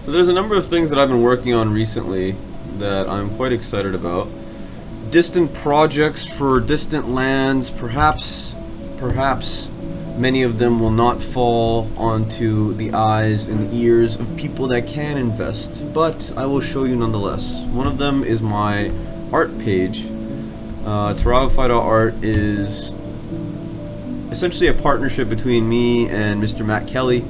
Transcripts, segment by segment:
So there's a number of things that I've been working on recently that I'm quite excited about. Distant projects for distant lands, perhaps many of them will not fall onto the eyes and ears of people that can invest, but I will show you nonetheless. One of them is my art page. Turabify.art is essentially a partnership between me and Mr. Matt Kelly.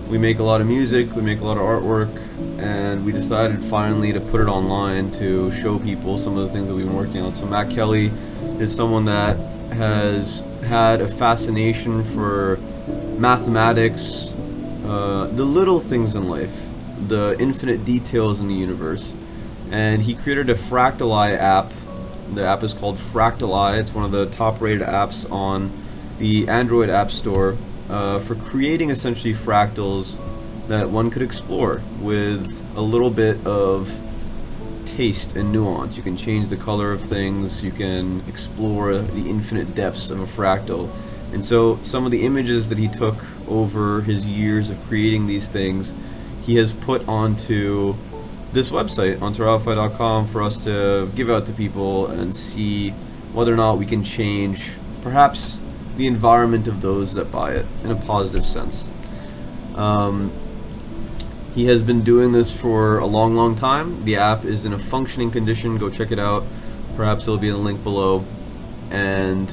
We make a lot of music, we make a lot of artwork, and we decided finally to put it online to show people some of the things that we've been working on. So Matt Kelly is someone that has had a fascination for mathematics, the little things in life, the infinite details in the universe, and he created a Fractali app. The app is called Fractali. It's one of the top rated apps on the Android App Store for creating essentially fractals that one could explore with a little bit of taste and nuance. You can change the color of things, you can explore the infinite depths of a fractal. And so some of the images that he took over his years of creating these things, he has put onto this website, on Turabify.com, for us to give out to people and see whether or not we can change perhaps the environment of those that buy it in a positive sense. He has been doing this for a long time. The app is in a functioning condition. Go check it out. Perhaps it'll be in the link below. And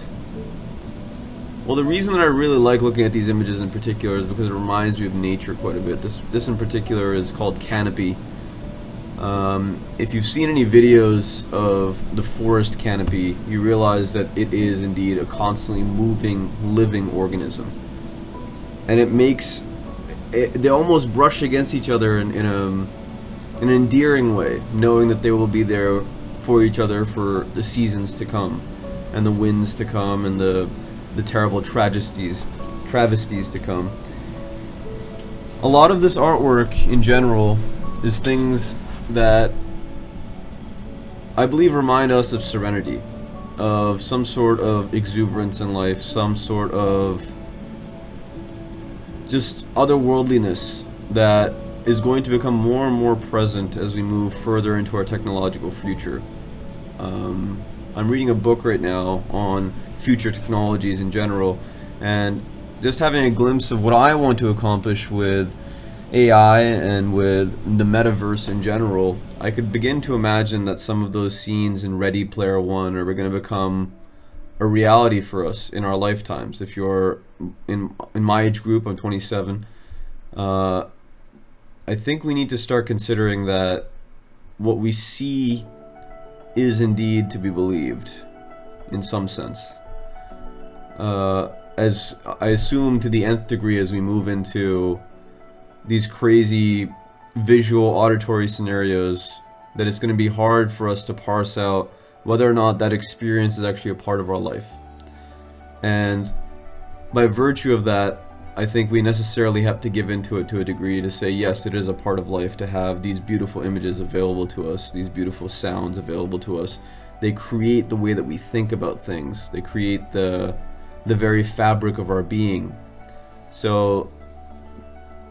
well, the reason that I really like looking at these images in particular is because it reminds me of nature quite a bit. This in particular is called Canopy. If you've seen any videos of the forest canopy, you realize that it is indeed a constantly moving, living organism. And it makes they almost brush against each other in an endearing way, knowing that they will be there for each other for the seasons to come, and the winds to come, and the terrible travesties to come. A lot of this artwork in general is things that I believe remind us of serenity, of some sort of exuberance in life, some sort of just otherworldliness that is going to become more and more present as we move further into our technological future. I'm reading a book right now on future technologies in general, and just having a glimpse of what I want to accomplish with AI and with the metaverse in general, I could begin to imagine that some of those scenes in Ready Player One are going to become a reality for us in our lifetimes. If you're in my age group, I'm 27, I think we need to start considering that what we see is indeed to be believed in some sense. As I assume to the nth degree as we move into these crazy visual auditory scenarios, that it's going to be hard for us to parse out whether or not that experience is actually a part of our life. And by virtue of that, I think we necessarily have to give into it to a degree to say, yes, it is a part of life to have these beautiful images available to us, these beautiful sounds available to us. They create the way that we think about things. They create the very fabric of our being. So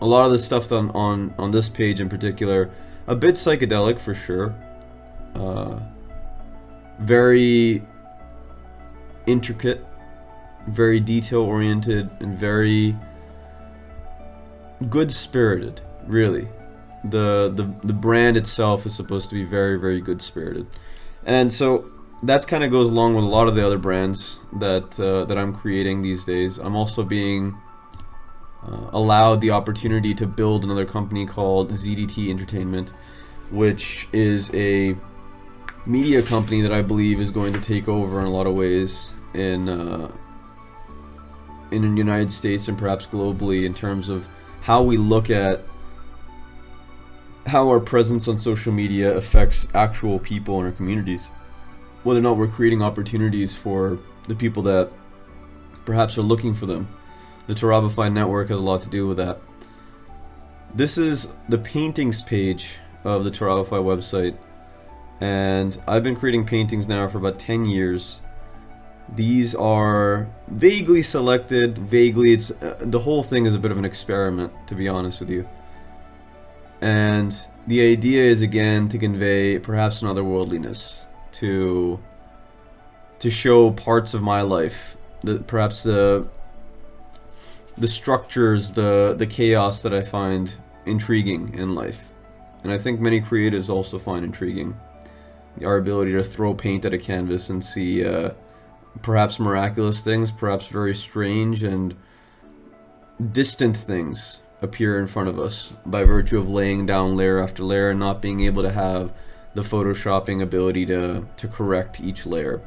a lot of the stuff on this page in particular, a bit psychedelic for sure, very intricate, very detail oriented, and very good spirited, really. The brand itself is supposed to be very good spirited, and so that kind of goes along with a lot of the other brands that I'm creating these days. I'm also being allowed the opportunity to build another company called ZDT Entertainment, which is a media company that I believe is going to take over in a lot of ways in the United States and perhaps globally, in terms of how we look at how our presence on social media affects actual people in our communities, whether or not we're creating opportunities for the people that perhaps are looking for them. The Turabify network has a lot to do with that. This is the paintings page of the Turabify website, and I've been creating paintings now for about 10 years. These are vaguely selected, it's the whole thing is a bit of an experiment, to be honest with you. And the idea is, again, to convey perhaps an otherworldliness, to show parts of my life, perhaps the structures, the chaos that I find intriguing in life. And I think many creatives also find intriguing our ability to throw paint at a canvas and see perhaps miraculous things, perhaps very strange and distant things appear in front of us by virtue of laying down layer after layer and not being able to have the photoshopping ability to correct each layer.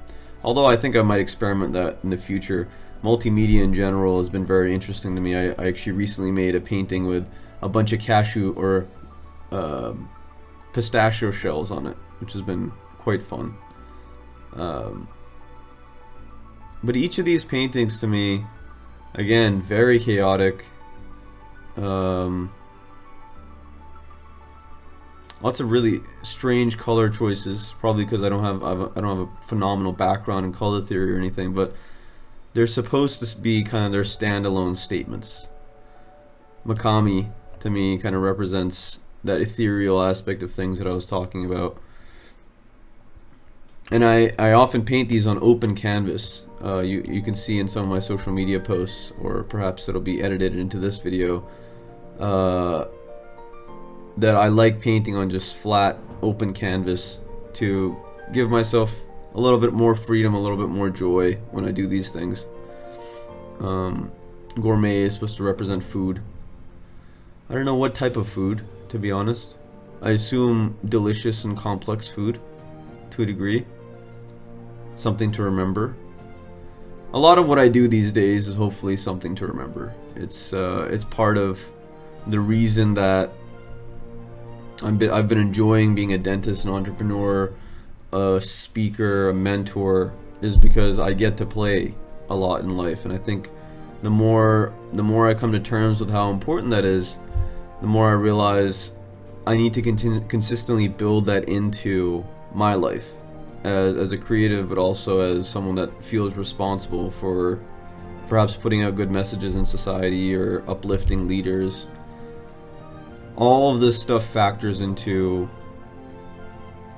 Although I think I might experiment that in the future. Multimedia in general has been very interesting to me. I actually recently made a painting with a bunch of cashew or pistachio shells on it, which has been quite fun. But each of these paintings to me, again, very chaotic. Lots of really strange color choices, probably because I don't have a phenomenal background in color theory or anything, but they're supposed to be kind of their standalone statements. Makami, to me, kind of represents that ethereal aspect of things that I was talking about. And I often paint these on open canvas. You can see in some of my social media posts, or perhaps it'll be edited into this video, that I like painting on just flat, open canvas to give myself a little bit more freedom, a little bit more joy when I do these things. Gourmet is supposed to represent food. I don't know what type of food, to be honest. I assume delicious and complex food, to a degree. Something to remember. A lot of what I do these days is hopefully something to remember. It's part of the reason that I've been enjoying being a dentist, an entrepreneur, a speaker, a mentor, is because I get to play a lot in life. And I think the more I come to terms with how important that is, the more I realize I need to consistently build that into my life as a creative, but also as someone that feels responsible for perhaps putting out good messages in society or uplifting leaders. All of this stuff factors into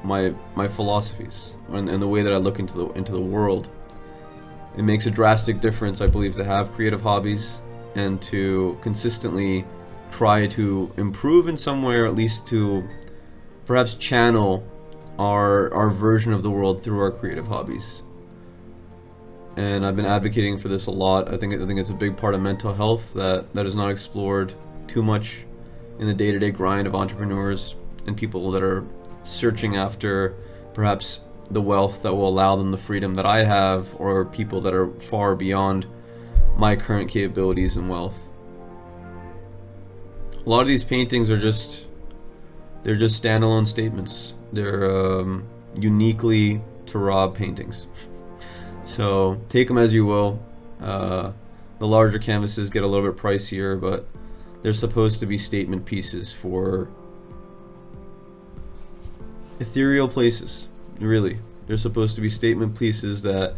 my philosophies and the way that I look into the world. It makes a drastic difference, I believe, to have creative hobbies and to consistently try to improve in some way, or at least to perhaps channel our version of the world through our creative hobbies. And I've been advocating for this a lot. I think it's a big part of mental health that is not explored too much in the day-to-day grind of entrepreneurs and people that are searching after perhaps the wealth that will allow them the freedom that I have, or people that are far beyond my current capabilities and wealth. A lot of these paintings are just standalone statements. They're uniquely Turab paintings. So take them as you will. The larger canvases get a little bit pricier, but they're supposed to be statement pieces for ethereal places. Really, they're supposed to be statement pieces that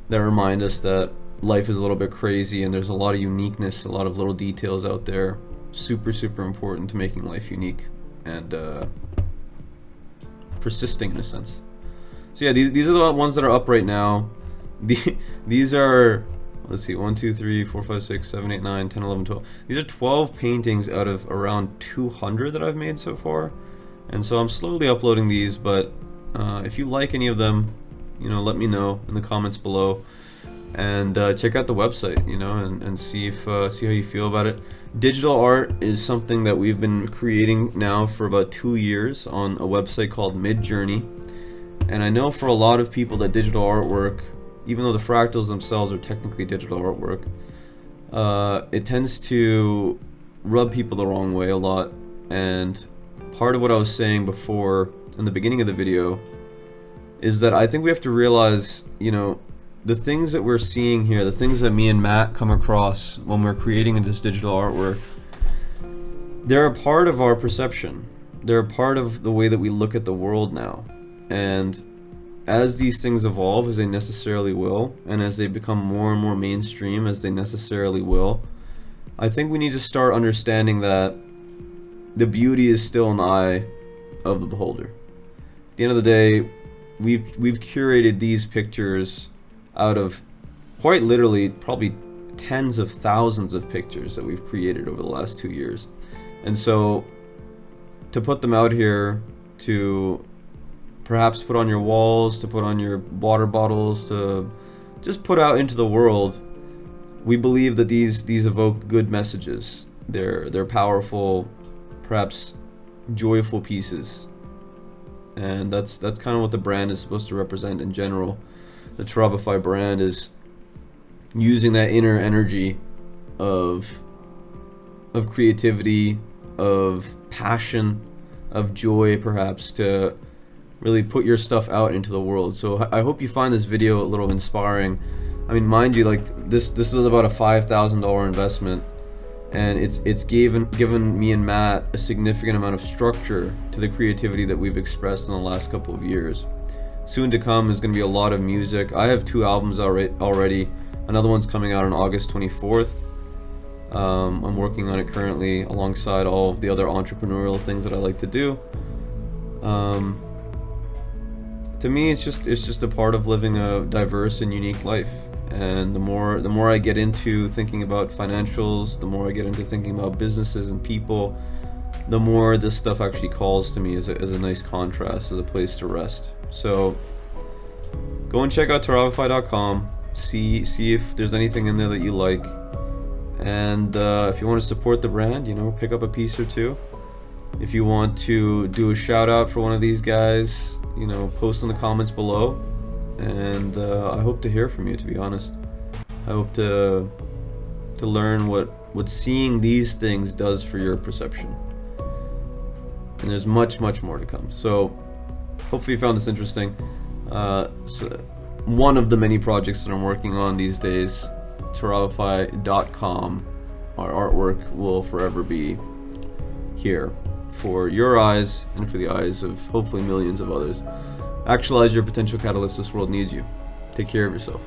remind us that life is a little bit crazy and there's a lot of uniqueness, a lot of little details out there. Super important to making life unique and persisting in a sense. So yeah, these are the ones that are up right now. These are, let's see, 1, 2, 3, 4, 5, 6, 7, 8, 9, 10, 11, 12. These are 12 paintings out of around 200 that I've made so far. And so I'm slowly uploading these, but if you like any of them, let me know in the comments below. And check out the website, and see how you feel about it. Digital art is something that we've been creating now for about 2 years on a website called Midjourney. And I know for a lot of people that digital artwork, even though the fractals themselves are technically digital artwork, it tends to rub people the wrong way a lot. And part of what I was saying before in the beginning of the video is that I think we have to realize, the things that we're seeing here, the things that me and Matt come across when we're creating this digital artwork, they're a part of our perception. They're a part of the way that we look at the world now. And as these things evolve, as they necessarily will, and as they become more and more mainstream, as they necessarily will, I think we need to start understanding that the beauty is still in the eye of the beholder. At the end of the day, we've curated these pictures out of quite literally probably tens of thousands of pictures that we've created over the last 2 years. And so to put them out here, to perhaps put on your walls, to put on your water bottles, to just put out into the world, we believe that these evoke good messages. They're powerful, perhaps joyful pieces. And that's kind of what the brand is supposed to represent in general. The Turabify brand is using that inner energy of creativity, of passion, of joy, perhaps, to really put your stuff out into the world. So I hope you find this video a little inspiring. I mean, mind you, like this was about a $5,000 investment, and it's given me and Matt a significant amount of structure to the creativity that we've expressed in the last couple of years. Soon to come is going to be a lot of music. I have 2 albums already. Another one's coming out on August 24th. I'm working on it currently alongside all of the other entrepreneurial things that I like to do. To me, it's just a part of living a diverse and unique life. And the more I get into thinking about financials, the more I get into thinking about businesses and people, the more this stuff actually calls to me as a nice contrast, as a place to rest. So go and check out Turabify.com. See if there's anything in there that you like. And if you want to support the brand, pick up a piece or two. If you want to do a shout out for one of these guys, post in the comments below. And I hope to hear from you, to be honest. I hope to learn what seeing these things does for your perception. And there's much more to come. So hopefully you found this interesting. So one of the many projects that I'm working on these days, Turabify.com, our artwork will forever be here for your eyes and for the eyes of hopefully millions of others. Actualize your potential catalyst. This world needs you. Take care of yourself.